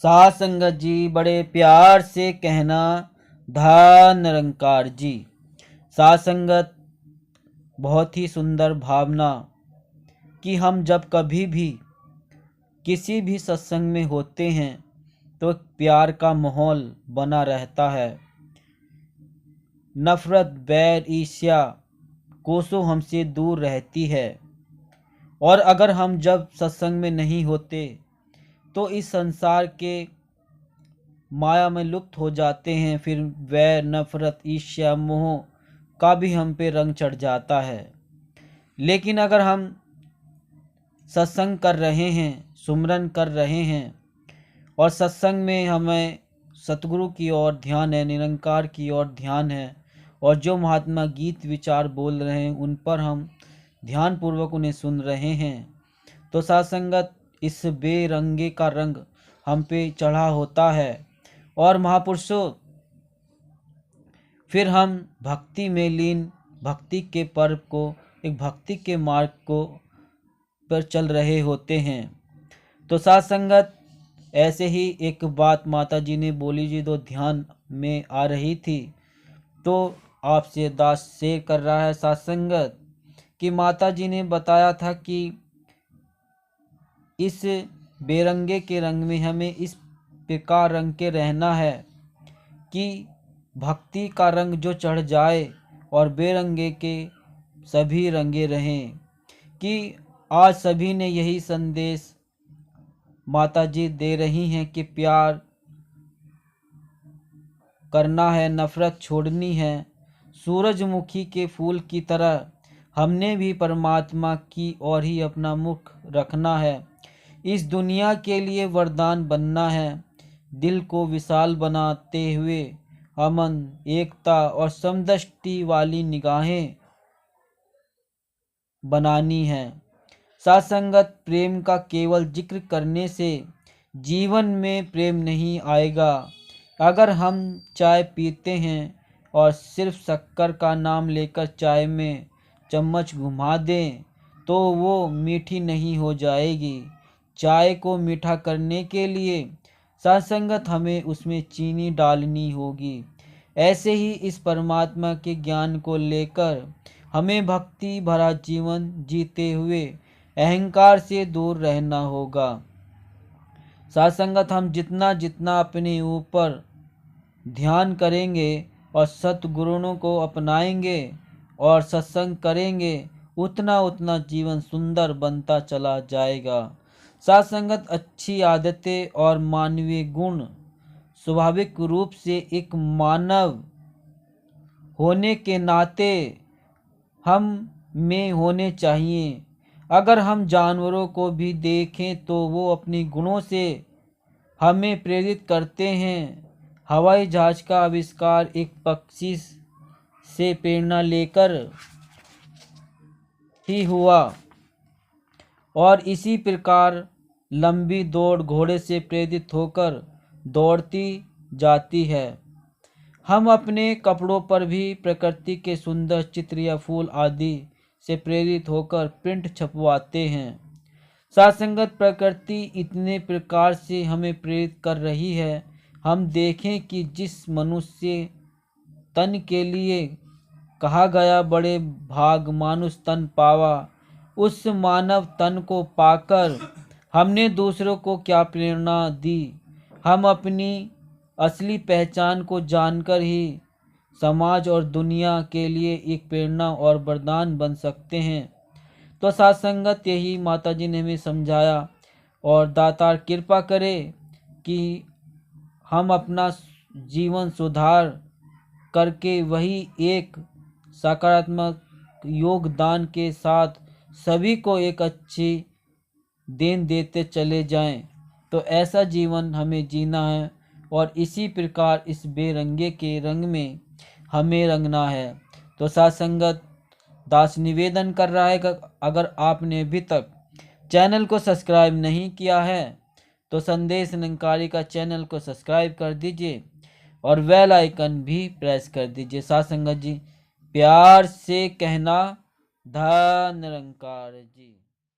साध संगत जी बड़े प्यार से कहना धन निरंकार जी। साध संगत बहुत ही सुंदर भावना कि हम जब कभी भी किसी भी सत्संग में होते हैं तो एक प्यार का माहौल बना रहता है। नफरत बैर ईर्ष्या कोसों हमसे दूर रहती है। और अगर हम जब सत्संग में नहीं होते तो इस संसार के माया में लुप्त हो जाते हैं। फिर वैर नफरत ईर्ष्या मोह का भी हम पे रंग चढ़ जाता है। लेकिन अगर हम सत्संग कर रहे हैं, सुमरन कर रहे हैं और सत्संग में हमें सतगुरु की ओर ध्यान है, निरंकार की ओर ध्यान है और जो महात्मा गीत विचार बोल रहे हैं उन पर हम ध्यान पूर्वक उन्हें सुन रहे हैं तो साध संगत इस बेरंगे का रंग हम पे चढ़ा होता है। और महापुरुषों फिर हम भक्ति में लीन, भक्ति के पर्व को, एक भक्ति के मार्ग को पर चल रहे होते हैं। तो साध संगत ऐसे ही एक बात माता जी ने बोली जी तो ध्यान में आ रही थी तो आपसे दास शेयर कर रहा है साध संगत कि माता जी ने बताया था कि इस बेरंगे के रंग में हमें इस प्रकार रंग के रहना है कि भक्ति का रंग जो चढ़ जाए और बेरंगे के सभी रंगे रहें। कि आज सभी ने यही संदेश माता जी दे रही हैं कि प्यार करना है, नफरत छोड़नी है। सूरजमुखी के फूल की तरह हमने भी परमात्मा की ओर ही अपना मुख रखना है। इस दुनिया के लिए वरदान बनना है। दिल को विशाल बनाते हुए अमन, एकता और समदृष्टि वाली निगाहें बनानी है। साथ संगत प्रेम का केवल जिक्र करने से जीवन में प्रेम नहीं आएगा। अगर हम चाय पीते हैं और सिर्फ शक्कर का नाम लेकर चाय में चम्मच घुमा दें तो वो मीठी नहीं हो जाएगी। चाय को मीठा करने के लिए साथ संगत हमें उसमें चीनी डालनी होगी। ऐसे ही इस परमात्मा के ज्ञान को लेकर हमें भक्ति भरा जीवन जीते हुए अहंकार से दूर रहना होगा। साथ संगत हम जितना जितना अपने ऊपर ध्यान करेंगे और सतगुरुओं को अपनाएंगे और सत्संग करेंगे उतना उतना जीवन सुंदर बनता चला जाएगा। साथ संगत अच्छी आदतें और मानवीय गुण स्वाभाविक रूप से एक मानव होने के नाते हम में होने चाहिए। अगर हम जानवरों को भी देखें तो वो अपने गुणों से हमें प्रेरित करते हैं। हवाई जहाज का आविष्कार एक पक्षी से प्रेरणा लेकर ही हुआ और इसी प्रकार लंबी दौड़ घोड़े से प्रेरित होकर दौड़ती जाती है। हम अपने कपड़ों पर भी प्रकृति के सुंदर चित्र या फूल आदि से प्रेरित होकर प्रिंट छपवाते हैं। साथ संगत प्रकृति इतने प्रकार से हमें प्रेरित कर रही है। हम देखें कि जिस मनुष्य तन के लिए कहा गया बड़े भाग मानुष तन पावा, उस मानव तन को पाकर हमने दूसरों को क्या प्रेरणा दी। हम अपनी असली पहचान को जानकर ही समाज और दुनिया के लिए एक प्रेरणा और वरदान बन सकते हैं। तो साथ संगत यही माता जी ने हमें समझाया और दातार कृपा करे कि हम अपना जीवन सुधार करके वही एक सकारात्मक योगदान के साथ सभी को एक अच्छी देन देते चले जाएं। तो ऐसा जीवन हमें जीना है और इसी प्रकार इस बेरंगे के रंग में हमें रंगना है। तो साथ संगत दास निवेदन कर रहा है कि अगर आपने अभी तक चैनल को सब्सक्राइब नहीं किया है तो संदेश निरंकारी का चैनल को सब्सक्राइब कर दीजिए और बेल आइकन भी प्रेस कर दीजिए। साथ संगत जी प्यार से कहना धन निरंकार जी।